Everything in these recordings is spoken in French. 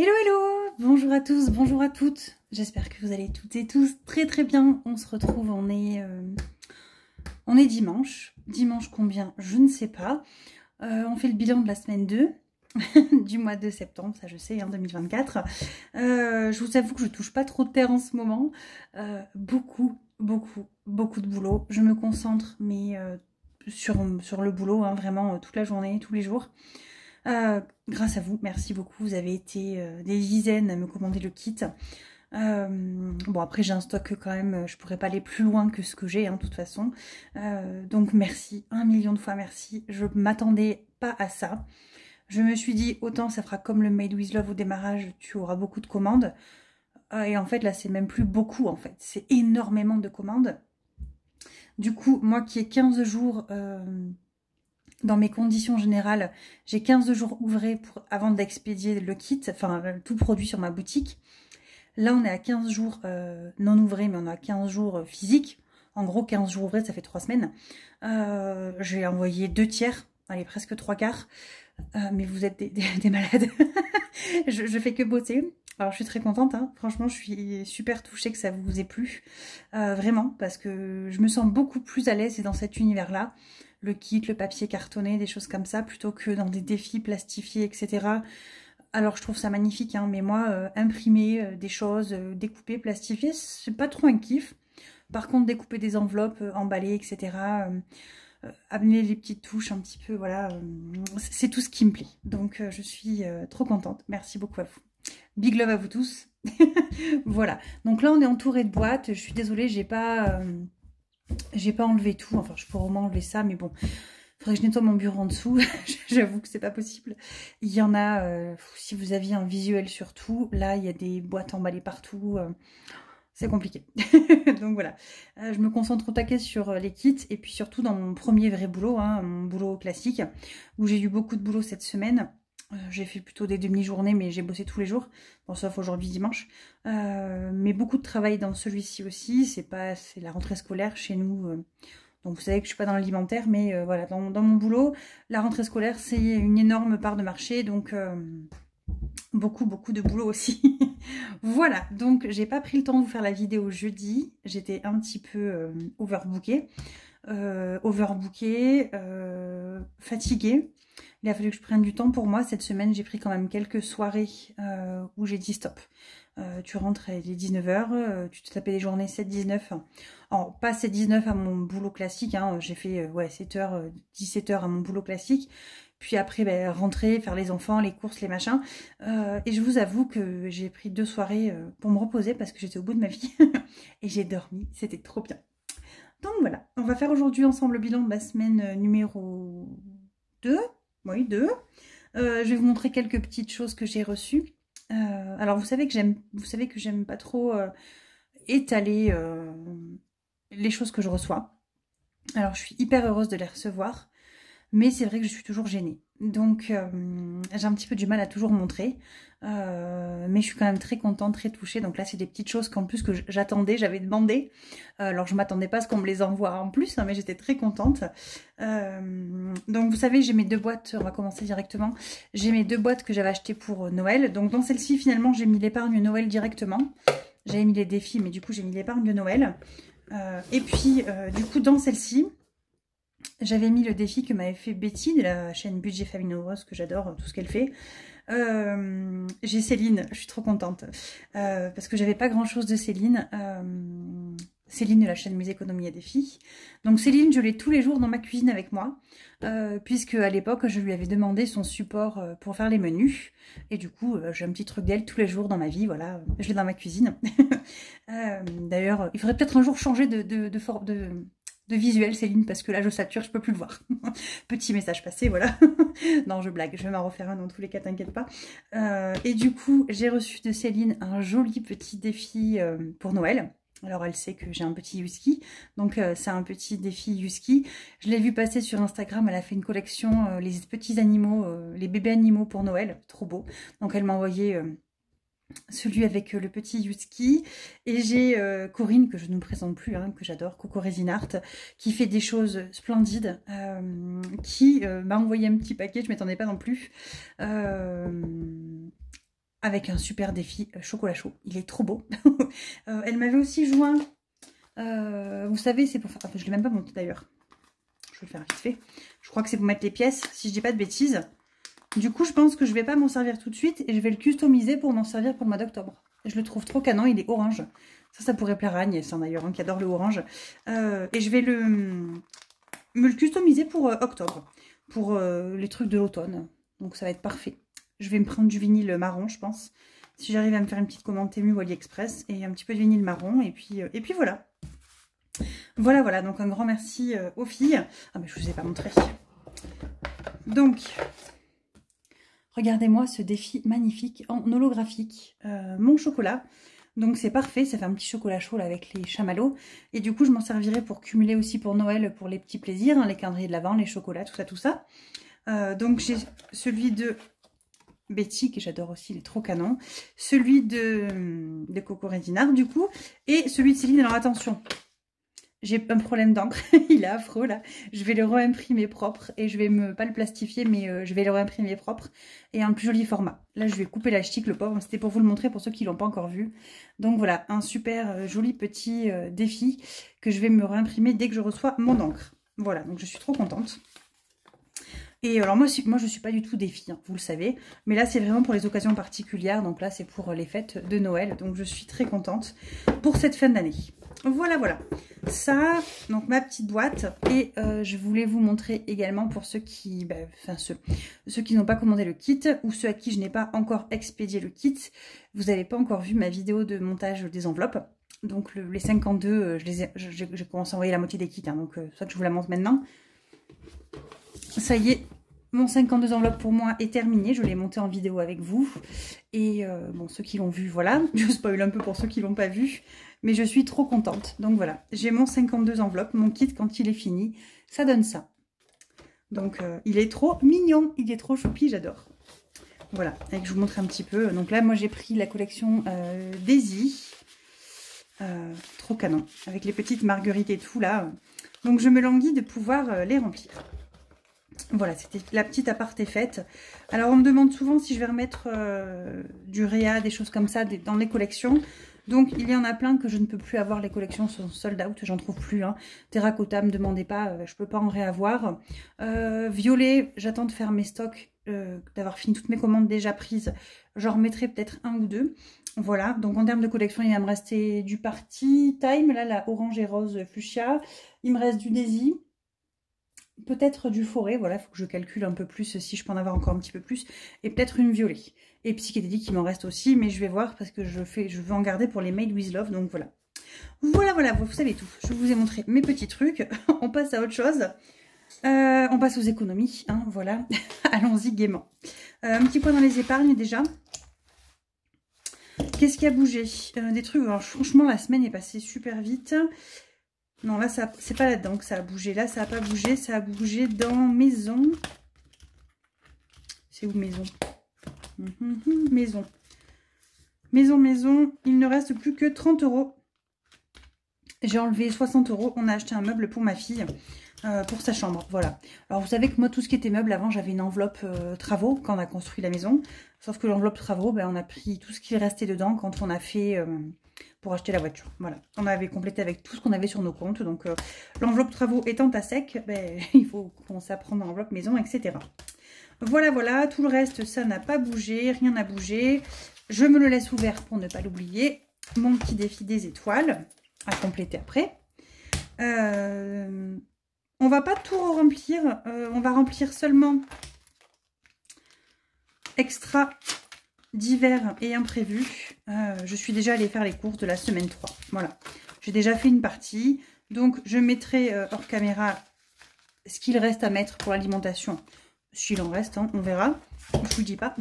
Hello hello, bonjour à tous, bonjour à toutes. J'espère que vous allez toutes et tous très très bien. On se retrouve, on est dimanche. Dimanche combien? Je ne sais pas. On fait le bilan de la semaine 2 du mois de septembre, ça je sais, 2024. Je vous avoue que je touche pas trop de terre en ce moment. Beaucoup de boulot. Je me concentre mais sur le boulot, vraiment toute la journée, tous les jours. Grâce à vous, merci beaucoup. Vous avez été des dizaines à me commander le kit. Bon, après j'ai un stock quand même, je pourrais pas aller plus loin que ce que j'ai, de toute façon. Donc merci, 1 million de fois merci. Je m'attendais pas à ça. Je me suis dit, autant ça fera comme le Made with Love au démarrage, tu auras beaucoup de commandes. Et en fait, là, c'est même plus beaucoup, en fait. C'est énormément de commandes. Du coup, moi qui ai 15 jours... dans mes conditions générales, j'ai 15 jours ouvrés avant d'expédier le kit, enfin tout produit sur ma boutique. Là, on est à 15 jours non ouvrés, mais on a 15 jours physiques. En gros, 15 jours ouvrés, ça fait 3 semaines. J'ai envoyé 2 tiers, allez, presque 3 quarts. Mais vous êtes des malades. je fais que bosser. Alors, je suis très contente. Franchement, je suis super touchée que ça vous ait plu. Vraiment, parce que je me sens beaucoup plus à l'aise dans cet univers-là. Le kit, le papier cartonné, des choses comme ça, plutôt que dans des défis plastifiés, etc. Alors je trouve ça magnifique, mais moi, imprimer des choses, découper, plastifier, c'est pas trop un kiff. Par contre, découper des enveloppes, emballer, etc., amener les petites touches un petit peu, voilà, c'est tout ce qui me plaît. Donc je suis trop contente, merci beaucoup à vous. Big love à vous tous. Voilà, donc là on est entouré de boîtes, je suis désolée, j'ai pas enlevé tout, enfin je pourrais au moins enlever ça, mais bon, il faudrait que je nettoie mon bureau en dessous, j'avoue que c'est pas possible. Il y en a, si vous aviez un visuel sur tout, là il y a des boîtes emballées partout, c'est compliqué. Donc voilà, je me concentre au taquet sur les kits, et puis surtout dans mon premier vrai boulot, mon boulot classique, où j'ai eu beaucoup de boulot cette semaine. J'ai fait plutôt des demi-journées, mais j'ai bossé tous les jours, bon, sauf aujourd'hui dimanche. Mais beaucoup de travail dans celui-ci aussi, c'est la rentrée scolaire chez nous. Donc vous savez que je suis pas dans l'alimentaire, mais voilà, dans mon boulot, la rentrée scolaire, c'est une énorme part de marché, donc beaucoup de boulot aussi. Voilà, donc j'ai pas pris le temps de vous faire la vidéo jeudi, j'étais un petit peu overbookée. Fatiguée. Il a fallu que je prenne du temps pour moi. Cette semaine, j'ai pris quand même quelques soirées où j'ai dit stop. Tu rentres, il est 19h, tu te tapais des journées 7-19. Alors, pas 7-19 à mon boulot classique, j'ai fait 7h, 17h à mon boulot classique. Puis après, rentrer, faire les enfants, les courses, les machins. Et je vous avoue que j'ai pris 2 soirées pour me reposer parce que j'étais au bout de ma vie. Et j'ai dormi, c'était trop bien. Donc voilà, on va faire aujourd'hui ensemble le bilan de la semaine numéro 2. Oui, 2. Je vais vous montrer quelques petites choses que j'ai reçues. Alors vous savez que j'aime pas trop étaler les choses que je reçois. Alors je suis hyper heureuse de les recevoir, mais c'est vrai que je suis toujours gênée. Donc j'ai un petit peu du mal à toujours montrer, mais je suis quand même très contente, très touchée. Donc là c'est des petites choses qu'en plus que j'attendais, j'avais demandé. Alors je m'attendais pas à ce qu'on me les envoie en plus, mais j'étais très contente. Donc vous savez, j'ai mes 2 boîtes, on va commencer directement. J'ai mes 2 boîtes que j'avais achetées pour Noël. Donc dans celle-ci finalement j'ai mis l'épargne Noël directement. J'avais mis les défis, mais du coup j'ai mis l'épargne de Noël. Et puis du coup dans celle-ci, j'avais mis le défi que m'avait fait Betty de la chaîne Budget Famille Rose, que j'adore tout ce qu'elle fait. J'ai Céline, je suis trop contente, parce que j'avais pas grand chose de Céline. Céline de la chaîne Mes économies à défi. Donc Céline, je l'ai tous les jours dans ma cuisine avec moi, puisque à l'époque, je lui avais demandé son support pour faire les menus. Et du coup, j'ai un petit truc d'elle tous les jours dans ma vie, voilà, je l'ai dans ma cuisine. D'ailleurs, il faudrait peut-être un jour changer de visuel, Céline, parce que là, je sature, je peux plus le voir. Petit message passé, voilà. Non, je blague, je vais m'en refaire un dans tous les cas, t'inquiète pas. Et du coup, j'ai reçu de Céline un joli petit défi pour Noël. Alors, elle sait que j'ai un petit husky, donc c'est un petit défi husky. Je l'ai vu passer sur Instagram, elle a fait une collection, les petits animaux, les bébés animaux pour Noël, trop beau. Donc, elle m'a envoyé... celui avec le petit husky, et j'ai Corinne, que je ne me présente plus, que j'adore, Coco Resin Art, qui fait des choses splendides, qui m'a envoyé un petit paquet, je ne m'attendais pas non plus, avec un super défi chocolat chaud. Il est trop beau. Elle m'avait aussi joint, vous savez, c'est pour faire... Enfin, je ne l'ai même pas monté d'ailleurs. Je vais le faire vite fait. Je crois que c'est pour mettre les pièces, si je dis pas de bêtises. Du coup, je pense que je vais pas m'en servir tout de suite et je vais le customiser pour m'en servir pour le mois d'octobre. Je le trouve trop canon, il est orange. Ça pourrait plaire à Agnès d'ailleurs, hein, qui adore le orange. Et je vais me le customiser pour octobre, pour les trucs de l'automne. Donc ça va être parfait. Je vais me prendre du vinyle marron, je pense. Si j'arrive à me faire une petite commande Temu ou AliExpress et un petit peu de vinyle marron. Et puis voilà. Voilà. Donc un grand merci aux filles. Ah mais je ne vous ai pas montré. Donc... regardez-moi ce défi magnifique en holographique, mon chocolat. Donc c'est parfait, ça fait un petit chocolat chaud là, avec les chamallows. Et du coup, je m'en servirai pour cumuler aussi pour Noël, pour les petits plaisirs, hein, les calendriers de l'Avent, les chocolats, tout ça. Donc j'ai celui de Betty, que j'adore aussi, il est trop canon. Celui de Coco Redinard, du coup. Et celui de Céline. Alors attention, j'ai un problème d'encre, il est affreux là. Je vais le réimprimer propre et je vais pas le plastifier, mais je vais le réimprimer propre et un plus joli format. Là, je vais couper la chic, le pauvre. C'était pour vous le montrer pour ceux qui ne l'ont pas encore vu. Donc voilà, un super joli petit défi que je vais me réimprimer dès que je reçois mon encre. Voilà, donc je suis trop contente. Et alors moi je suis pas du tout défi, hein, vous le savez. Mais là, c'est vraiment pour les occasions particulières. Donc là, c'est pour les fêtes de Noël. Donc je suis très contente pour cette fin d'année. Voilà. Ça, donc ma petite boîte. Et je voulais vous montrer également pour ceux qui... ceux qui n'ont pas commandé le kit ou ceux à qui je n'ai pas encore expédié le kit. Vous n'avez pas encore vu ma vidéo de montage des enveloppes. Donc les 52, j'ai commencé à envoyer la moitié des kits. Hein, donc c'est ça que je vous la montre maintenant. Ça y est, mon 52 enveloppes pour moi est terminé. Je l'ai monté en vidéo avec vous. Et bon, ceux qui l'ont vu, voilà. Je spoil un peu pour ceux qui ne l'ont pas vu. Mais je suis trop contente. Donc voilà, j'ai mon 52 enveloppes. Mon kit, quand il est fini, ça donne ça. Donc il est trop mignon. Il est trop choupi, j'adore. Voilà, et que je vous montre un petit peu. Donc là, moi, j'ai pris la collection Daisy. Trop canon. Avec les petites marguerites et tout, là. Donc je me languis de pouvoir les remplir. Voilà, c'était la petite aparté faite. Alors, on me demande souvent si je vais remettre du Réa, des choses comme ça dans les collections. Donc, il y en a plein que je ne peux plus avoir. Les collections sont sold out, j'en trouve plus. Hein. Terracotta, me demandez pas, je peux pas en réavoir. Violet, j'attends de faire mes stocks, d'avoir fini toutes mes commandes déjà prises. J'en remettrai peut-être un ou deux. Voilà, donc en termes de collection, il va me rester du Party Time, là, la orange et rose fuchsia. Il me reste du Daisy. Peut-être du forêt, voilà, il faut que je calcule un peu plus si je peux en avoir encore un petit peu plus. Et peut-être une violet. Et psychédélique, il m'en reste aussi, mais je vais voir parce que je veux en garder pour les Made with Love, donc voilà. Voilà, vous savez tout. Je vous ai montré mes petits trucs. On passe à autre chose. On passe aux économies, hein, voilà. Allons-y gaiement. Un petit point dans les épargnes déjà. Qu'est-ce qui a bougé? Des trucs, alors franchement, la semaine est passée super vite. Non, là, c'est pas là-dedans que ça a bougé. Là, ça n'a pas bougé. Ça a bougé dans maison. C'est où maison? Maison. Il ne reste plus que 30 €. J'ai enlevé 60 €. On a acheté un meuble pour ma fille. Pour sa chambre, voilà. Alors, vous savez que moi, tout ce qui était meuble, avant, j'avais une enveloppe travaux quand on a construit la maison. Sauf que l'enveloppe travaux, ben, on a pris tout ce qui restait dedans quand on a fait... pour acheter la voiture. Voilà. On avait complété avec tout ce qu'on avait sur nos comptes. Donc, l'enveloppe travaux étant à sec, ben, il faut commencer à prendre l'enveloppe maison, etc. Voilà. Tout le reste, ça n'a pas bougé. Rien n'a bougé. Je me le laisse ouvert pour ne pas l'oublier. Mon petit défi des étoiles à compléter après. On va pas tout remplir. On va remplir seulement extra d'hiver et imprévu. Je suis déjà allée faire les courses de la semaine 3. Voilà. J'ai déjà fait une partie. Donc, je mettrai hors caméra ce qu'il reste à mettre pour l'alimentation. S'il en reste, hein, on verra. Je vous le dis pas.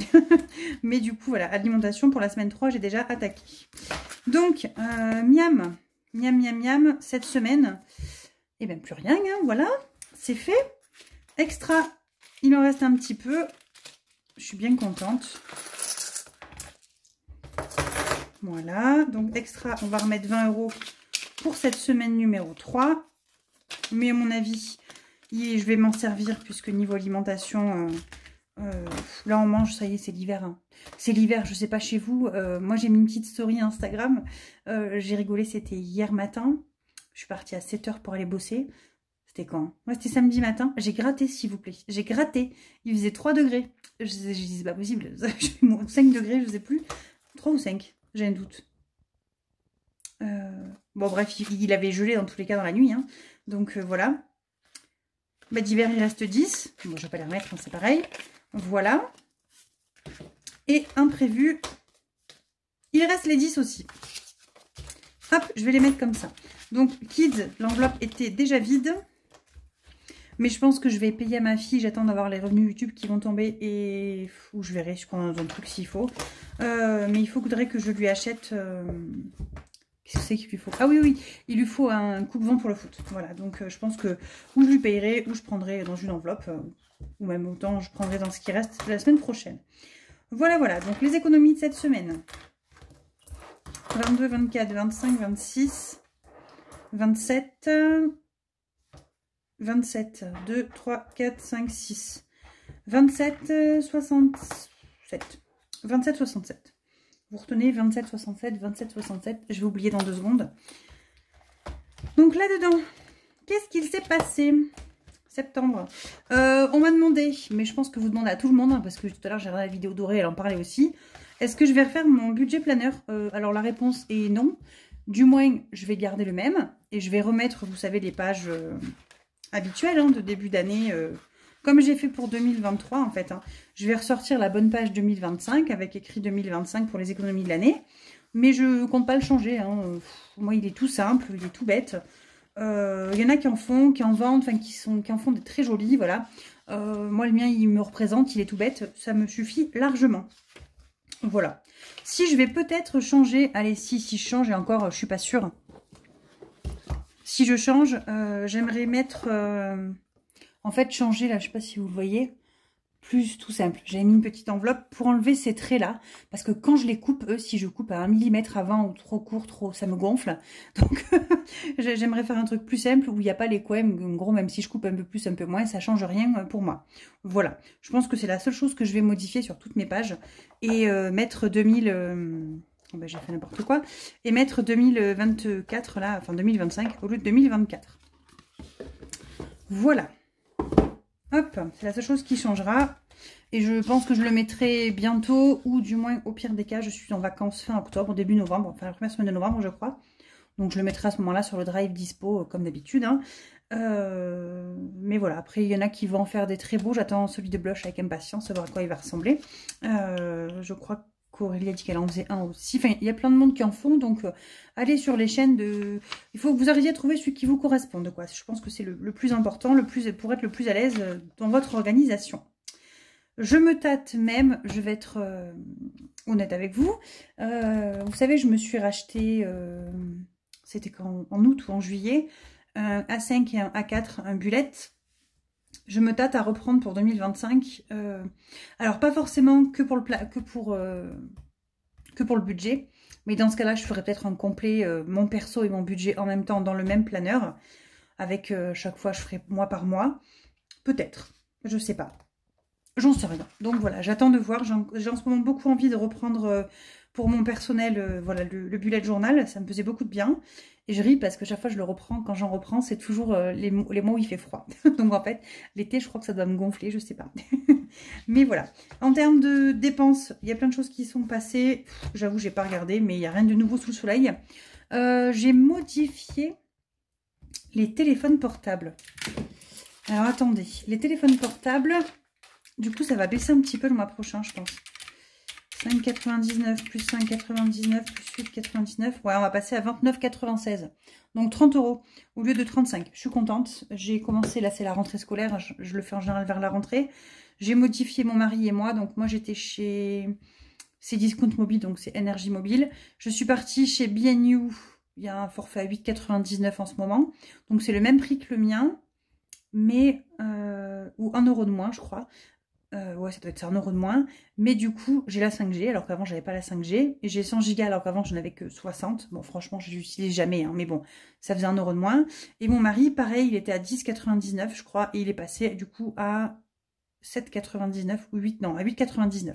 Mais du coup, voilà. Alimentation pour la semaine 3, j'ai déjà attaqué. Donc, miam. Cette semaine, et bien plus rien. Hein, voilà. C'est fait. Extra, il en reste un petit peu. Je suis bien contente. Voilà, donc extra, on va remettre 20 € pour cette semaine numéro 3. Mais à mon avis, je vais m'en servir puisque niveau alimentation, là on mange, ça y est, c'est l'hiver. Hein. c'est l'hiver, je sais pas chez vous. Moi, j'ai mis une petite story Instagram. J'ai rigolé, c'était hier matin. Je suis partie à 7 h pour aller bosser. C'était quand? Ouais, c'était samedi matin. J'ai gratté, s'il vous plaît. J'ai gratté. Il faisait 3 degrés. Je dis, c'est pas possible. 5 degrés, je sais plus. 3 ou 5, j'ai un doute. Bon, bref, il avait gelé dans tous les cas dans la nuit. Hein. Donc, voilà. Bah, d'hiver, il reste 10. Bon, je vais pas les remettre, hein, c'est pareil. Voilà. Et imprévu, il reste les 10 aussi. Hop, je vais les mettre comme ça. Donc, Kids, l'enveloppe était déjà vide. Mais je pense que je vais payer à ma fille. J'attends d'avoir les revenus YouTube qui vont tomber. Et ou je verrai, je prends un truc s'il faut. Mais il faudrait que je lui achète... Qu'est-ce que c'est qu'il lui faut? Ah oui, oui, il lui faut un coupe-vent pour le foot. Voilà, donc je pense que ou je lui payerai, ou je prendrai dans une enveloppe, ou même autant je prendrai dans ce qui reste la semaine prochaine. Voilà, voilà, donc les économies de cette semaine. 22, 24, 25, 26, 27, 27, 2, 3, 4, 5, 6, 27, 67, 27, 67. Vous retenez 27, 67, 27, 67. Je vais oublier dans 2 secondes. Donc là-dedans, qu'est-ce qu'il s'est passé? Septembre. On m'a demandé, mais je pense que vous demandez à tout le monde, hein, parce que tout à l'heure j'ai regardé la vidéo dorée, elle en parlait aussi. Est-ce que je vais refaire mon budget planner? Alors la réponse est non. Du moins, je vais garder le même. Et je vais remettre, vous savez, les pages habituelles hein, de début d'année. Comme j'ai fait pour 2023 en fait. Hein. Je vais ressortir la bonne page 2025 avec écrit 2025 pour les économies de l'année. Mais je compte pas le changer. Hein. Moi il est tout simple, il est tout bête. Il y en a qui en font, qui en vendent, enfin qui en font des très jolis. Voilà. Moi le mien il me représente, il est tout bête. Ça me suffit largement. Voilà. Si je vais peut-être changer, allez si je change et encore je suis pas sûre. Si je change, j'aimerais mettre... En fait, changer, là, je sais pas si vous le voyez, plus tout simple. J'ai mis une petite enveloppe pour enlever ces traits-là. Parce que quand je les coupe, eux, si je coupe à 1 mm avant ou trop court, ça me gonfle. Donc, j'aimerais faire un truc plus simple où il n'y a pas les coins. En gros, même si je coupe un peu plus, un peu moins, ça change rien pour moi. Voilà. Je pense que c'est la seule chose que je vais modifier sur toutes mes pages. Et mettre 2000... ben, j'ai fait n'importe quoi. Et mettre 2024, là, enfin 2025, au lieu de 2024. Voilà. Hop, c'est la seule chose qui changera. Et je pense que je le mettrai bientôt, ou du moins au pire des cas, je suis en vacances fin octobre, début novembre, enfin la première semaine de novembre je crois. Donc je le mettrai à ce moment-là sur le drive dispo comme d'habitude. Hein. Mais voilà, après il y en a qui vont en faire des très beaux. J'attends celui de blush avec impatience, savoir à quoi il va ressembler. Je crois qu'Aurélie a dit qu'elle en faisait un aussi. Enfin, il y a plein de monde qui en font, donc allez sur les chaînes de... Il faut que vous arriviez à trouver celui qui vous corresponde, quoi. Je pense que c'est le plus important, pour être le plus à l'aise dans votre organisation. Je me tâte même, je vais être honnête avec vous. Vous savez, je me suis racheté, c'était en août ou en juillet, un A5 et un A4, un bullet. Je me tâte à reprendre pour 2025. Alors, pas forcément que pour le budget. Mais dans ce cas-là, je ferai peut-être un complet, mon perso et mon budget en même temps dans le même planeur. Avec chaque fois, je ferai mois par mois. Peut-être. Je sais pas. J'en sais rien. Donc voilà, j'attends de voir. J'ai en ce moment beaucoup envie de reprendre pour mon personnel voilà, le bullet journal. Ça me faisait beaucoup de bien. Et je ris parce que chaque fois que je le reprends, quand j'en reprends, c'est toujours les mois où il fait froid. Donc en fait, l'été, je crois que ça doit me gonfler, je sais pas. Mais voilà. En termes de dépenses, il y a plein de choses qui sont passées. J'avoue, j'ai pas regardé, mais il n'y a rien de nouveau sous le soleil. J'ai modifié les téléphones portables. Alors attendez, les téléphones portables, du coup, ça va baisser un petit peu le mois prochain, je pense. 5,99 plus 5,99 plus 8,99. Ouais, on va passer à 29,96. Donc 30 € au lieu de 35. Je suis contente. J'ai commencé, là c'est la rentrée scolaire. Je le fais en général vers la rentrée. J'ai modifié mon mari et moi. Donc moi j'étais chez... C'est Discount Mobile, donc c'est Énergie Mobile. Je suis partie chez B&You. Il y a un forfait à 8,99 en ce moment. Donc c'est le même prix que le mien. Mais... ou 1 € de moins, je crois. Ouais, ça doit être 1 € de moins. Mais du coup, j'ai la 5G, alors qu'avant, j'avais pas la 5G. Et j'ai 100 Go, alors qu'avant, je n'avais que 60. Bon, franchement, je l'utilise jamais, hein, mais bon, ça faisait 1 € de moins. Et mon mari, pareil, il était à 10,99, je crois. Et il est passé, du coup, à 7,99 ou 8, non, à 8,99.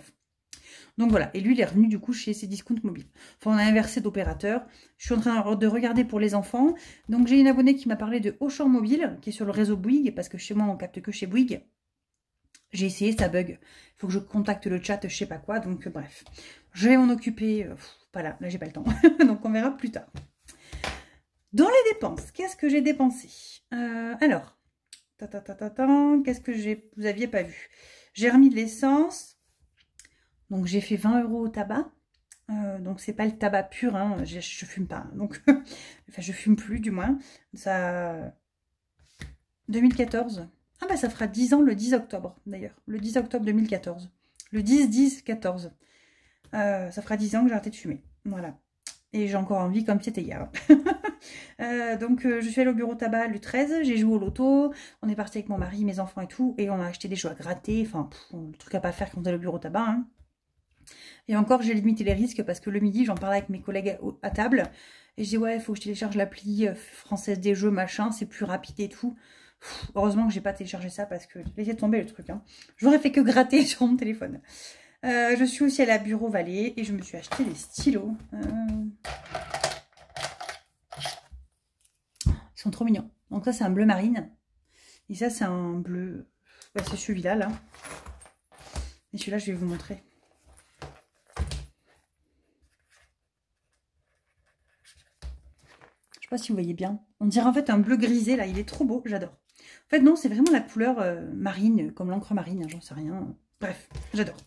Donc voilà, et lui il est revenu du coup chez ses discounts mobiles. Enfin on a inversé d'opérateur. Je suis en train de regarder pour les enfants. Donc j'ai une abonnée qui m'a parlé de Auchan Mobile, qui est sur le réseau Bouygues, parce que chez moi on capte que chez Bouygues. J'ai essayé, ça bug. Il faut que je contacte le chat, je sais pas quoi, donc bref. Je vais m'en occuper, pas là j'ai pas le temps. Donc on verra plus tard. Dans les dépenses, qu'est-ce que j'ai dépensé? Alors, qu'est-ce que vous aviez pas vu? J'ai remis de l'essence. Donc j'ai fait 20 € au tabac. Donc c'est pas le tabac pur, hein, je fume pas. Donc, enfin je fume plus du moins. Ça 2014. Ah bah ça fera 10 ans le 10 octobre d'ailleurs. Le 10 octobre 2014. Le 10-10-14. Ça fera 10 ans que j'ai arrêté de fumer. Voilà. Et j'ai encore envie comme c'était hier. Donc je suis allée au bureau tabac le 13, j'ai joué au loto, on est parti avec mon mari, mes enfants et tout, et on a acheté des jeux à gratter, enfin le truc à pas faire quand on est au bureau tabac. Hein. Et encore j'ai limité les risques parce que le midi j'en parlais avec mes collègues à table, et je dis ouais il faut que je télécharge l'appli française des jeux machin, c'est plus rapide et tout. Heureusement que j'ai pas téléchargé ça parce que laissez tomber le truc. Hein. J'aurais fait que gratter sur mon téléphone. Je suis aussi allée à Bureau Vallée et je me suis acheté des stylos. Ils sont trop mignons. Donc ça c'est un bleu marine. Et ça c'est un bleu... Bah, c'est celui-là là. Et celui-là je vais vous montrer. Je sais pas si vous voyez bien. On dirait en fait un bleu grisé là. Il est trop beau, j'adore. En fait non, c'est vraiment la couleur marine, comme l'encre marine, hein, j'en sais rien. Bref, j'adore.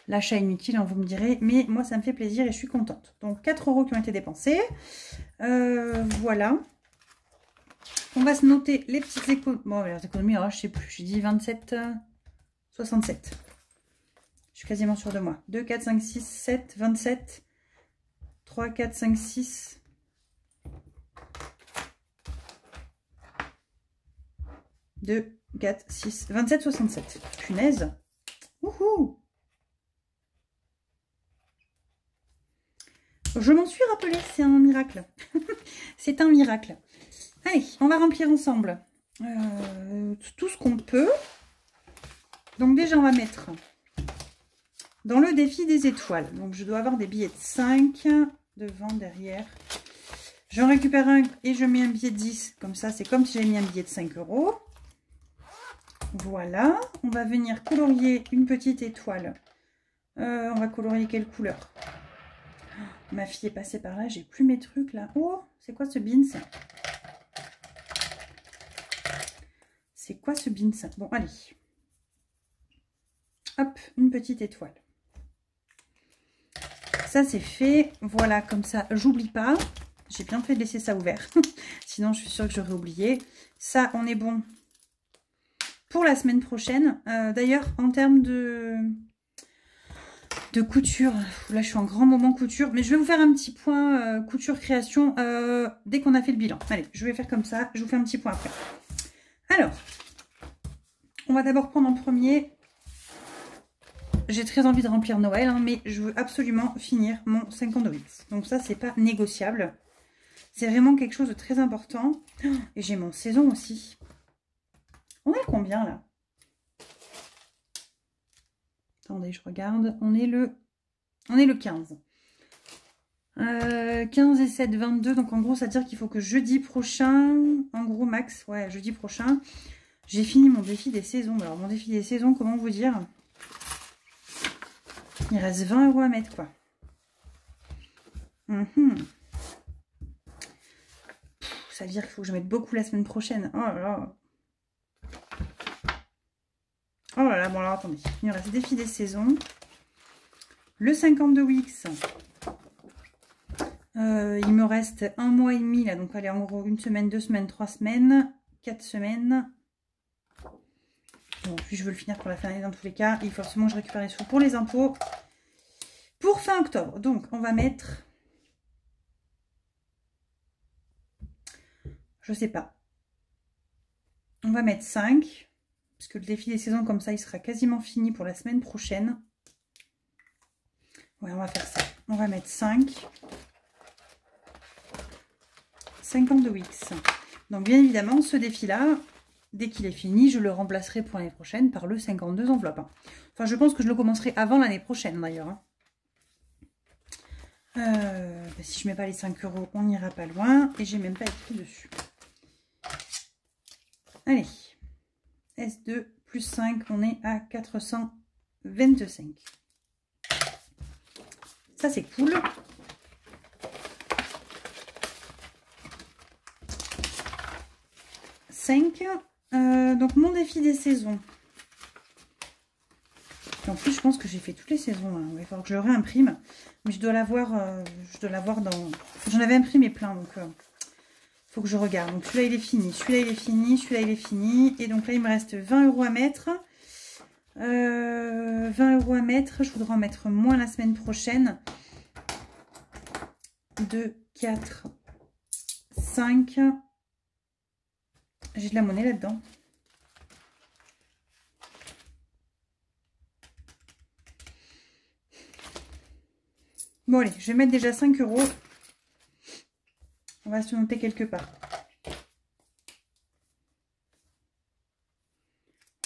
L'achat inutile, hein, vous me direz, mais moi ça me fait plaisir et je suis contente. Donc 4 € qui ont été dépensés. Voilà. On va se noter les petites économies. Bon, les économies, alors, je sais plus, j'ai dit 27, 67. Je suis quasiment sûre de moi. 2, 4, 5, 6, 7, 27. 3, 4, 5, 6. 2, 4, 6, 27, 67. Punaise. Wouhou! Je m'en suis rappelé, c'est un miracle. C'est un miracle. Allez, on va remplir ensemble tout ce qu'on peut. Donc déjà, on va mettre dans le défi des étoiles. Donc je dois avoir des billets de 5 devant, derrière. J'en récupère un et je mets un billet de 10. Comme ça, c'est comme si j'avais mis un billet de 5 €. Voilà. On va venir colorier une petite étoile. On va colorier quelle couleur? Ma fille est passée par là, j'ai plus mes trucs là. Oh, c'est quoi ce beans? C'est quoi ce beans? Bon, allez. Hop, une petite étoile. Ça, c'est fait. Voilà, comme ça, j'oublie pas. J'ai bien fait de laisser ça ouvert. Sinon, je suis sûre que j'aurais oublié. Ça, on est bon pour la semaine prochaine. D'ailleurs, en termes de couture, là je suis en grand moment couture, mais je vais vous faire un petit point couture création dès qu'on a fait le bilan. Allez, je vais faire comme ça, je vous fais un petit point après. Alors, on va d'abord prendre en premier, j'ai très envie de remplir Noël, hein, mais je veux absolument finir mon 50 Wix. Donc ça c'est pas négociable, c'est vraiment quelque chose de très important. Et j'ai mon saison aussi. On est combien là? Attendez, je regarde. On est le 15. 15 et 7, 22. Donc en gros, ça veut dire qu'il faut que jeudi prochain, en gros max, ouais, jeudi prochain, j'ai fini mon défi des saisons. Alors mon défi des saisons, comment vous dire? Il reste 20 € à mettre, quoi. Ça veut dire qu'il faut que je mette beaucoup la semaine prochaine. Oh là là. Oh là là, bon alors attendez, il me reste défi des saisons. Le 52 Wix. Il me reste 1 mois et demi là, donc allez en gros 1 semaine, 2 semaines, 3 semaines, 4 semaines. Bon, puis je veux le finir pour la fin d'année dans tous les cas. Il faut absolument que je récupère les sous pour les impôts. Pour fin octobre, donc on va mettre... Je sais pas. On va mettre 5. Parce que le défi des saisons, comme ça, il sera quasiment fini pour la semaine prochaine. Ouais, on va faire ça. On va mettre 5. 50 Wix. Donc, bien évidemment, ce défi-là, dès qu'il est fini, je le remplacerai pour l'année prochaine par le 52 enveloppes. Enfin, je pense que je le commencerai avant l'année prochaine, d'ailleurs. Hein. Si je mets pas les 5 €, on n'ira pas loin. Et j'ai même pas écrit dessus. Allez. S2 plus 5, on est à 425. Ça, c'est cool. Donc, mon défi des saisons. En plus, je pense que j'ai fait toutes les saisons. Hein. Il va falloir que je le réimprime. Mais je dois l'avoir dans... J'en avais imprimé plein, donc faut que je regarde. Donc, celui-là, il est fini. Celui-là, il est fini. Celui-là, il est fini. Et donc là, il me reste 20 € à mettre. 20 € à mettre. Je voudrais en mettre moins la semaine prochaine. 2, 4, 5. J'ai de la monnaie là-dedans. Bon, allez, je vais mettre déjà 5 €. On va se noter quelque part.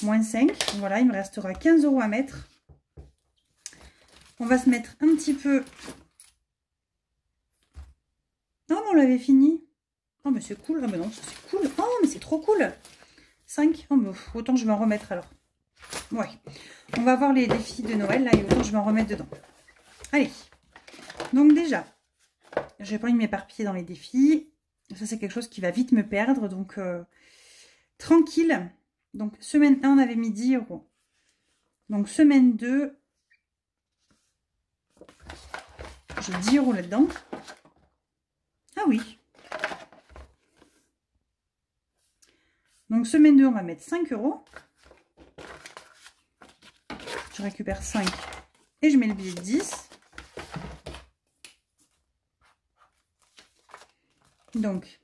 Moins 5. Voilà, il me restera 15 € à mettre. On va se mettre un petit peu... Non, mais on l'avait fini. Oh, mais c'est cool. Ah, mais non, c'est cool. Oh, mais c'est trop cool. 5. Oh, mais autant je vais en remettre alors. Ouais. On va voir les défis de Noël, là, et autant je vais en remettre dedans. Allez. Donc déjà, j'ai pas envie de m'éparpiller dans les défis. Ça, c'est quelque chose qui va vite me perdre. Donc, tranquille. Donc, semaine 1, on avait mis 10 €. Donc, semaine 2, j'ai 10 € là-dedans. Ah oui. Donc, semaine 2, on va mettre 5 €. Je récupère 5 et je mets le billet de 10. Donc,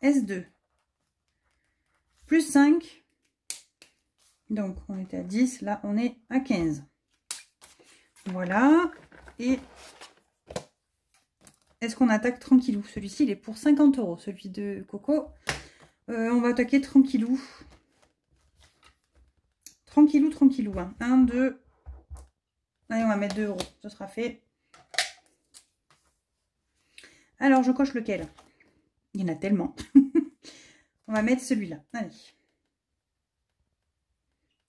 S2 plus 5. Donc, on était à 10. Là, on est à 15. Voilà. Et est-ce qu'on attaque tranquillou? Celui-ci, il est pour 50 €. Celui de Coco. On va attaquer tranquillou. Tranquillou, tranquillou. Hein. 1, 2. Allez, on va mettre 2 €. Ce sera fait. Alors, je coche lequel? Il y en a tellement. On va mettre celui-là. Allez.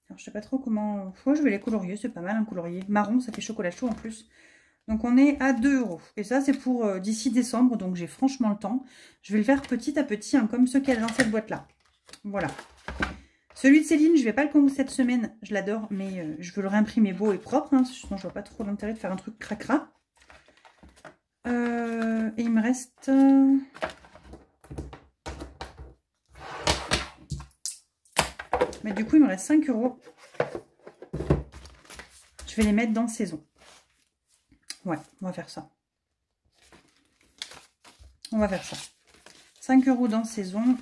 Alors, je sais pas trop comment... Oh, je vais les colorier. C'est pas mal, un colorier. Marron, ça fait chocolat chaud en plus. Donc, on est à 2 €. Et ça, c'est pour d'ici décembre. Donc, j'ai franchement le temps. Je vais le faire petit à petit, hein, comme ceux qu'il y a dans cette boîte-là. Voilà. Celui de Céline, je ne vais pas le combo cette semaine. Je l'adore, mais je veux le réimprimer beau et propre. Hein, sinon, je vois pas trop l'intérêt de faire un truc cracra. Et il me reste... Mais du coup, il me reste 5 €. Je vais les mettre dans saison. Ouais, on va faire ça. On va faire ça. 5 € dans saison.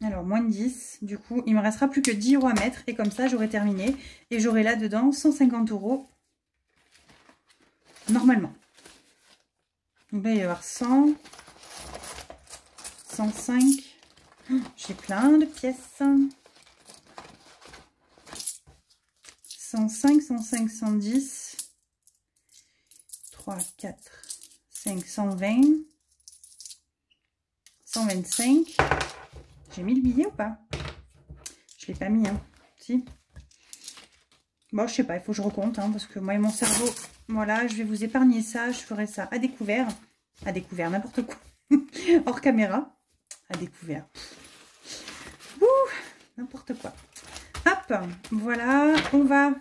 Alors, moins de 10. Du coup, il me restera plus que 10 € à mettre. Et comme ça, j'aurai terminé. Et j'aurai là-dedans 150 €. Normalement. Donc là, il va y avoir 100. 105. J'ai plein de pièces. 105, 105, 110. 3, 4, 5, 120. 125. J'ai mis le billet ou pas? Je ne l'ai pas mis, hein. Si. Bon, je sais pas, il faut que je recompte, hein, parce que moi et mon cerveau, voilà, je vais vous épargner ça. Je ferai ça à découvert. À découvert, n'importe quoi. Hors caméra. À découvert. Ouh, n'importe quoi. Hop, voilà, on va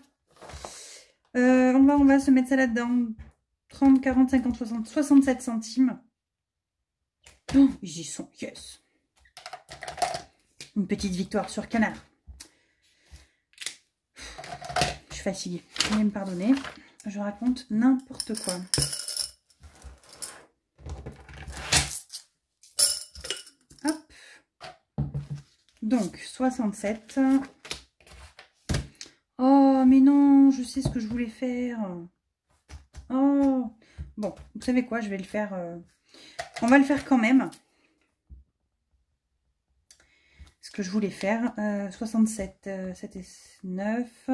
se mettre ça là-dedans. 30, 40, 50, 60, 67 centimes. Oh, ils y sont, yes. Une petite victoire sur Canard. Je suis fatiguée. Veuillez me pardonner. Je raconte n'importe quoi. Hop. Donc, 67. Oh, mais non, je sais ce que je voulais faire. Oh. Bon, vous savez quoi, je vais le faire... On va le faire quand même. Parce ce que je voulais faire. 67, 7 et 9,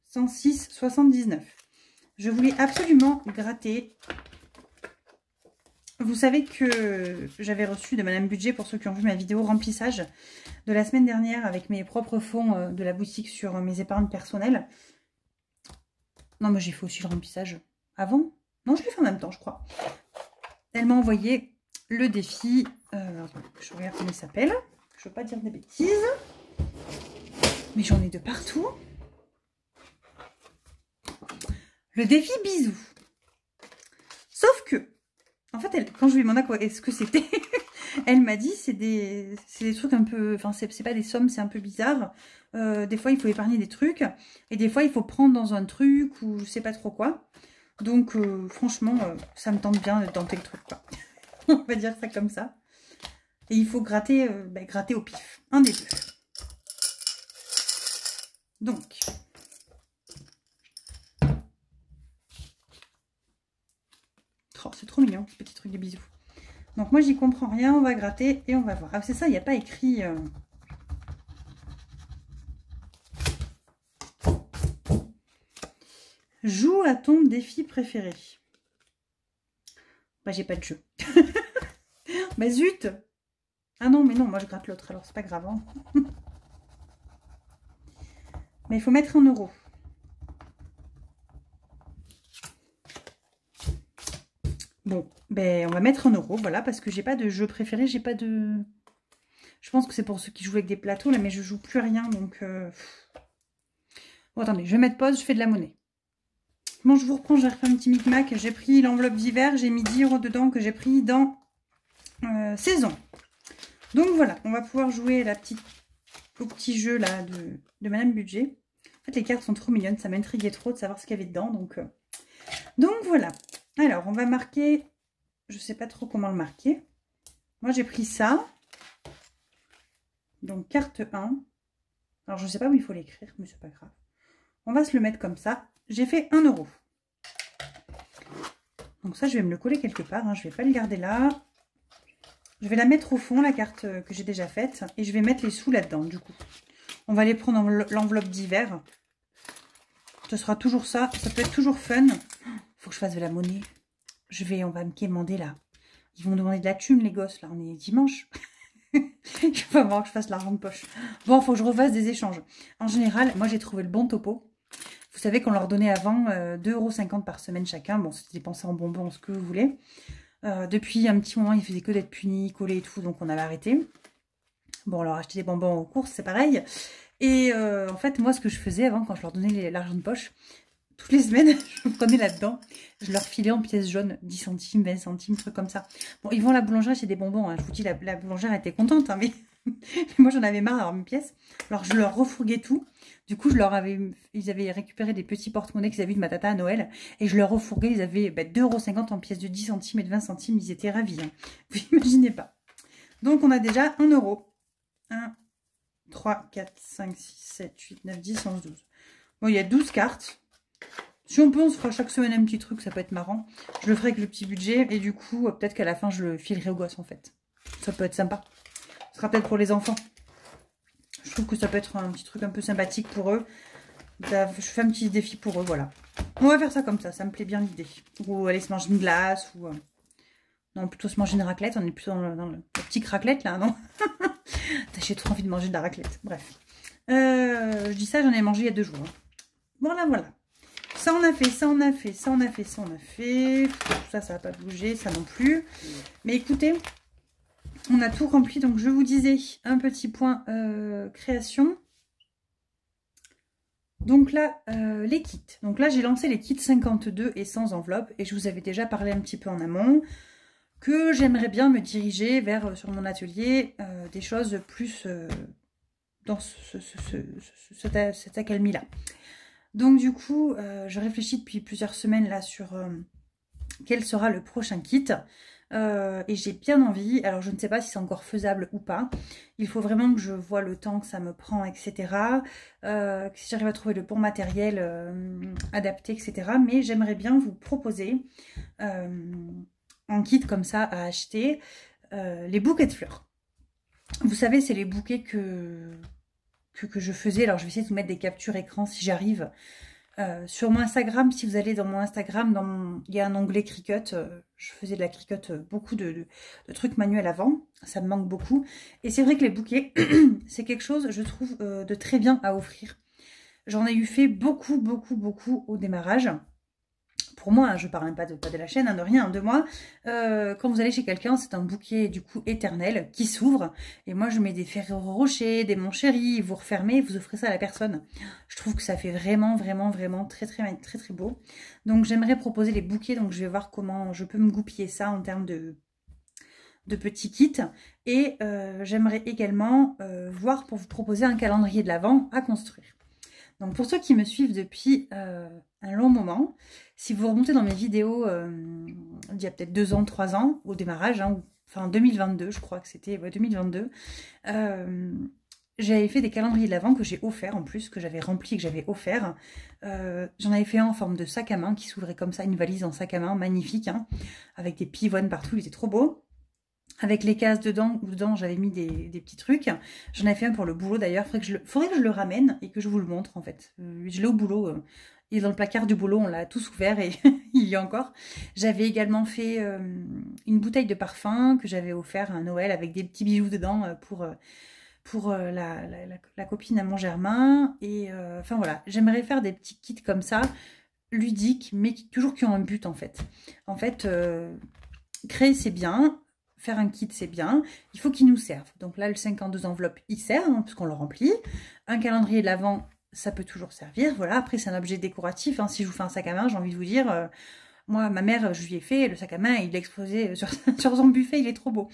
106, 79. Je voulais absolument gratter. Vous savez que j'avais reçu de Madame Budget, pour ceux qui ont vu ma vidéo remplissage de la semaine dernière avec mes propres fonds de la boutique sur mes épargnes personnelles. Non, mais j'ai fait aussi le remplissage avant. Non, je l'ai fait en même temps, je crois. Elle m'a envoyé le défi. Je regarde comment il s'appelle. Je ne veux pas dire des bêtises. Mais j'en ai de partout. Le défi bisous. Sauf que, en fait, quand je lui ai demandé ce que c'était, elle m'a dit c'est des trucs un peu... Enfin, c'est pas des sommes, c'est un peu bizarre. Des fois, il faut épargner des trucs. Et des fois, il faut prendre dans un truc ou je sais pas trop quoi. Donc, franchement, ça me tente bien de tenter le truc, quoi. On va dire ça comme ça. Et il faut gratter, gratter au pif. Un des deux. Donc... Oh, c'est trop mignon, ce petit truc de bisous. Donc moi, j'y comprends rien. On va gratter et on va voir. Ah, c'est ça, il n'y a pas écrit... Joue à ton défi préféré. Bah, j'ai pas de jeu. Bah, zut. Ah non, mais non, moi, je gratte l'autre. Alors, c'est pas grave. Hein. Mais il faut mettre 1 €. Bon, ben on va mettre 1 €, voilà, parce que j'ai pas de jeu préféré, j'ai pas de... Je pense que c'est pour ceux qui jouent avec des plateaux, là, mais je joue plus rien, donc... Bon, attendez, je vais mettre pause, je fais de la monnaie. Bon, je vous reprends, j'ai refait un petit micmac, j'ai pris l'enveloppe d'hiver, j'ai mis 10 € dedans que j'ai pris dans saison. Donc voilà, on va pouvoir jouer au petit jeu, là, de Madame Budget. En fait, les cartes sont trop mignonnes, ça m'intriguait trop de savoir ce qu'il y avait dedans, donc voilà. Alors, on va marquer, je ne sais pas trop comment le marquer. Moi, j'ai pris ça. Donc, carte 1. Alors, je ne sais pas où il faut l'écrire, mais c'est pas grave. On va se le mettre comme ça. J'ai fait 1 €. Donc ça, je vais me le coller quelque part. Hein. Je ne vais pas le garder là. Je vais la mettre au fond, la carte que j'ai déjà faite. Et je vais mettre les sous là-dedans, du coup. On va les prendre dans l'enveloppe d'hiver. Ce sera toujours ça. Ça peut être toujours fun. Faut que je fasse de la monnaie. On va me quémander là. Ils vont demander de la thune, les gosses. Là, on est dimanche. Il va falloir que je fasse l'argent de poche. Bon, il faut que je refasse des échanges. En général, moi, j'ai trouvé le bon topo. Vous savez qu'on leur donnait avant 2,50 € par semaine chacun. Bon, c'était dépensé en bonbons, ce que vous voulez. Depuis un petit moment, ils faisaient que d'être punis, collés et tout. Donc, on avait arrêté. Bon, alors, acheter des bonbons aux courses, c'est pareil. Et en fait, moi, ce que je faisais avant, quand je leur donnais l'argent de poche, toutes les semaines, je prenais là-dedans, je leur filais en pièces jaunes, 10 centimes, 20 centimes, trucs comme ça. Bon, ils vont à la boulangerie, c'est des bonbons, hein. Je vous dis, la boulangère était contente, hein, mais moi j'en avais marre d'avoir mes pièces. Alors je leur refourguais tout. Du coup, ils avaient récupéré des petits porte-monnaies qu'ils avaient eu de ma tata à Noël, et je leur refourguais, ils avaient 2,50 € en pièces de 10 centimes et de 20 centimes, ils étaient ravis. Hein. Vous imaginez pas. Donc on a déjà 1 €. 1, 3, 4, 5, 6, 7, 8, 9, 10, 11, 12. Bon, il y a 12 cartes. Si on peut, on se fera chaque semaine un petit truc, ça peut être marrant. Je le ferai avec le petit budget et du coup, peut-être qu'à la fin, je le filerai aux gosses en fait. Ça peut être sympa. Ce sera peut-être pour les enfants. Je trouve que ça peut être un petit truc un peu sympathique pour eux. Je fais un petit défi pour eux, voilà. On va faire ça comme ça me plaît bien l'idée. Ou aller se manger une glace, ou... Non, plutôt se manger une raclette. On est plutôt dans la petite raclette là, non? J'ai trop envie de manger de la raclette. Bref. Je dis ça, j'en ai mangé il y a 2 jours. Hein. Voilà, voilà. Ça on a fait, ça on a fait, ça on a fait, ça on a fait. Ça, ça va pas bouger, ça non plus. Mais écoutez, on a tout rempli. Donc je vous disais, un petit point création. Donc là, les kits. Donc là, j'ai lancé les kits 52 et sans enveloppe. Et je vous avais déjà parlé un petit peu en amont que j'aimerais bien me diriger vers, sur mon atelier, des choses plus dans cette accalmie-là. Donc du coup, je réfléchis depuis plusieurs semaines là sur quel sera le prochain kit. Et j'ai bien envie, alors je ne sais pas si c'est encore faisable ou pas. Il faut vraiment que je vois le temps que ça me prend, etc. Que si j'arrive à trouver le bon matériel adapté, etc. Mais j'aimerais bien vous proposer en kit comme ça à acheter les bouquets de fleurs. Vous savez, c'est les bouquets que je faisais. Alors, je vais essayer de vous mettre des captures écran si j'arrive. Sur mon Instagram, si vous allez dans mon Instagram, il y a un onglet Cricut. Je faisais de la Cricut, beaucoup de trucs manuels avant. Ça me manque beaucoup. Et c'est vrai que les bouquets, c'est quelque chose, je trouve, de très bien à offrir. J'en ai eu fait beaucoup, beaucoup, beaucoup au démarrage. Pour moi, hein, je parle même pas de la chaîne, hein, de rien, de moi. Quand vous allez chez quelqu'un, c'est un bouquet du coup éternel qui s'ouvre. Et moi, je mets des Ferrero Rocher, des Mon Chéri, vous refermez, vous offrez ça à la personne. Je trouve que ça fait vraiment, vraiment, vraiment très, très, très, très beau. Donc, j'aimerais proposer les bouquets. Donc, je vais voir comment je peux me goupiller ça en termes de petits kits. Et j'aimerais également voir pour vous proposer un calendrier de l'Avent à construire. Donc pour ceux qui me suivent depuis un long moment, si vous remontez dans mes vidéos il y a peut-être 2 ans, 3 ans, au démarrage, hein, enfin 2022, je crois que c'était 2022, j'avais fait des calendriers de l'Avent que j'ai offerts en plus, que j'avais remplis, que j'avais offert. J'en avais fait un en forme de sac à main qui s'ouvrait comme ça, une valise en sac à main, magnifique, hein, avec des pivoines partout, il était trop beau. Avec les cases dedans, où dedans j'avais mis des petits trucs. J'en ai fait un pour le boulot d'ailleurs. Faudrait que je le ramène et que je vous le montre en fait. Je l'ai au boulot. Il est dans le placard du boulot, on l'a tous ouvert et il y a encore. J'avais également fait une bouteille de parfum que j'avais offert à Noël avec des petits bijoux dedans pour la copine à mon Germain. Et enfin voilà, j'aimerais faire des petits kits comme ça, ludiques, mais toujours qui ont un but en fait. En fait, créer c'est bien. Faire un kit, c'est bien. Il faut qu'il nous serve. Donc là, le 52 enveloppes, il sert, hein, puisqu'on le remplit. Un calendrier de l'Avent, ça peut toujours servir. Voilà, après, c'est un objet décoratif. Hein. Si je vous fais un sac à main, j'ai envie de vous dire... moi, ma mère, je lui ai fait le sac à main, il l'a exposé sur son buffet, il est trop beau.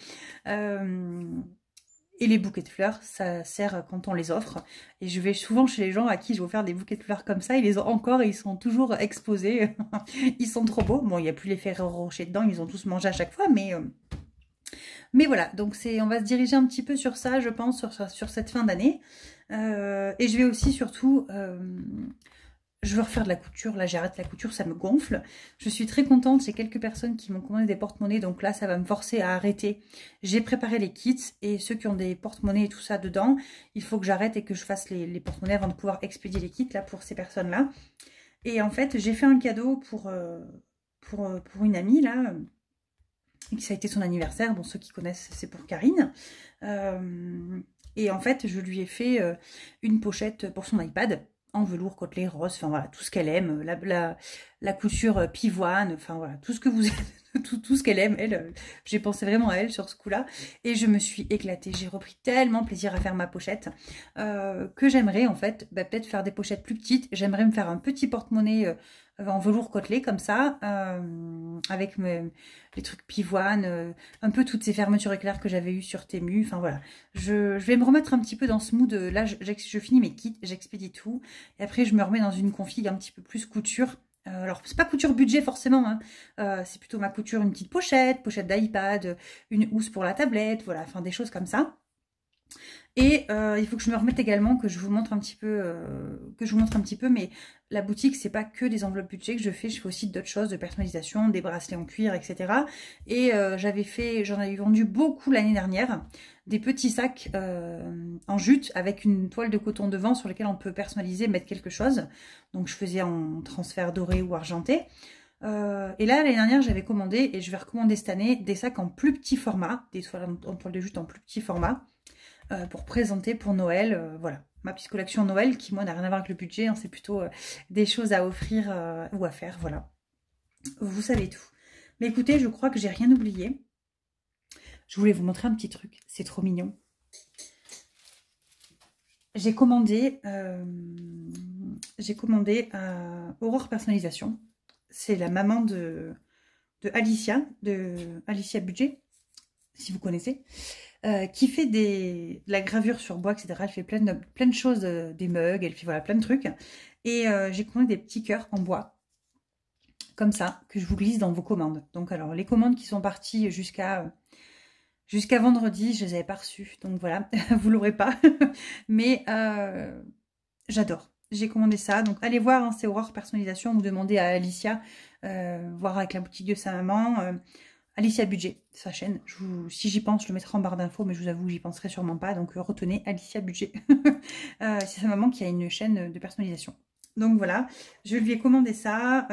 Et les bouquets de fleurs, ça sert quand on les offre. Et je vais souvent chez les gens à qui je vais offrir des bouquets de fleurs comme ça. Ils les ont encore et ils sont toujours exposés. Ils sont trop beaux. Bon, il n'y a plus les Ferrero Rocher dedans, ils ont tous mangé à chaque fois, mais voilà, donc on va se diriger un petit peu sur ça, je pense, sur cette fin d'année. Et je vais aussi surtout... je veux refaire de la couture. Là, j'arrête la couture, ça me gonfle. Je suis très contente. J'ai quelques personnes qui m'ont commandé des porte-monnaies. Donc là, ça va me forcer à arrêter. J'ai préparé les kits. Et ceux qui ont des porte-monnaies et tout ça dedans, il faut que j'arrête et que je fasse les porte-monnaies avant de pouvoir expédier les kits là pour ces personnes-là. Et en fait, j'ai fait un cadeau pour une amie là. Ça a été son anniversaire. Bon, ceux qui connaissent, c'est pour Karine. Et en fait, je lui ai fait une pochette pour son iPad en velours côtelé rose. Enfin voilà, tout ce qu'elle aime. La couture pivoine. Enfin voilà, tout ce que vous tout ce qu'elle aime. Elle, j'ai pensé vraiment à elle sur ce coup-là. Et je me suis éclatée. J'ai repris tellement plaisir à faire ma pochette que j'aimerais en fait peut-être faire des pochettes plus petites. J'aimerais me faire un petit porte-monnaie en velours côtelé comme ça, avec les trucs pivoine, un peu toutes ces fermetures éclairs que j'avais eues sur Temu. Enfin voilà, je vais me remettre un petit peu dans ce mood. Là, je finis mes kits, j'expédie tout. Et après, je me remets dans une config un petit peu plus couture. Alors, c'est pas couture budget forcément, hein. C'est plutôt ma couture, une petite pochette d'iPad, une housse pour la tablette, voilà, enfin des choses comme ça. Et il faut que je me remette également, que je vous montre un petit peu, mais la boutique, c'est pas que des enveloppes budget que je fais aussi d'autres choses, de personnalisation, des bracelets en cuir, etc. Et j'en avais vendu beaucoup l'année dernière, des petits sacs en jute avec une toile de coton devant sur lesquels on peut personnaliser, mettre quelque chose. Donc je faisais en transfert doré ou argenté. Et là, l'année dernière, j'avais commandé, et je vais recommander cette année, des sacs en plus petit format, des toiles en toile de jute en plus petit format. Pour présenter pour Noël, voilà, ma petite collection Noël qui moi n'a rien à voir avec le budget, hein, c'est plutôt des choses à offrir ou à faire, voilà. Vous savez tout. Mais écoutez, je crois que j'ai rien oublié. Je voulais vous montrer un petit truc, c'est trop mignon. J'ai commandé Aurore Personnalisation. C'est la maman de Alicia Budget, si vous connaissez. Qui fait de la gravure sur bois, etc. Elle fait plein de choses, des mugs, elle fait voilà, plein de trucs. Et j'ai commandé des petits cœurs en bois, comme ça, que je vous glisse dans vos commandes. Donc alors, les commandes qui sont parties jusqu'à vendredi, je les avais pas reçues. Donc voilà, vous l'aurez pas. Mais j'adore. J'ai commandé ça. Donc allez voir, hein, c'est Aurore Personnalisation. Vous demandez à Alicia, voir avec la boutique de sa maman. Alicia Budget, sa chaîne. Si j'y pense, je le mettrai en barre d'infos, mais je vous avoue, j'y penserai sûrement pas. Donc retenez Alicia Budget. C'est sa maman qui a une chaîne de personnalisation. Donc voilà, je lui ai commandé ça.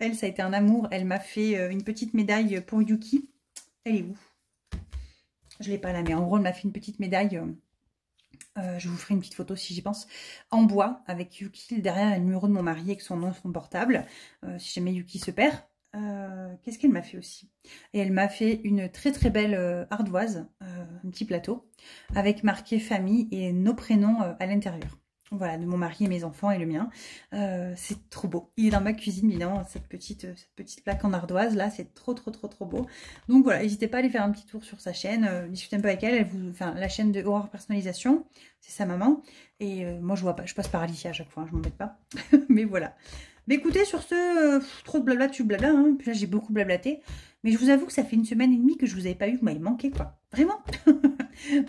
Elle, ça a été un amour. Elle m'a fait une petite médaille pour Yuki. Elle est où? Je l'ai pas là, mais en gros, elle m'a fait une petite médaille. Je vous ferai une petite photo si j'y pense. En bois, avec Yuki derrière, le numéro de mon mari avec son nom, son portable. Si jamais Yuki se perd. Qu'est-ce qu'elle m'a fait aussi? Et elle m'a fait une très très belle ardoise, un petit plateau, avec marqué famille et nos prénoms à l'intérieur. Voilà, de mon mari et mes enfants et le mien. C'est trop beau. Il est dans ma cuisine, évidemment, cette petite plaque en ardoise, là, c'est trop beau. Donc voilà, n'hésitez pas à aller faire un petit tour sur sa chaîne, discutez un peu avec elle, enfin, la chaîne de Aurore Personnalisation, c'est sa maman. Et moi, je vois pas, je passe par Alicia à chaque fois, hein, je m'embête pas. Mais voilà. Mais écoutez, sur ce, trop de blabla, tu blabla, hein. Puis là, j'ai beaucoup blablaté. Mais je vous avoue que ça fait 1 semaine et demie que je vous avais pas eu, vous m'avez manqué, quoi. Vraiment.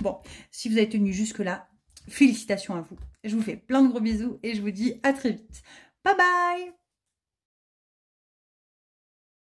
Bon, si vous avez tenu jusque-là, félicitations à vous. Je vous fais plein de gros bisous et je vous dis à très vite. Bye bye!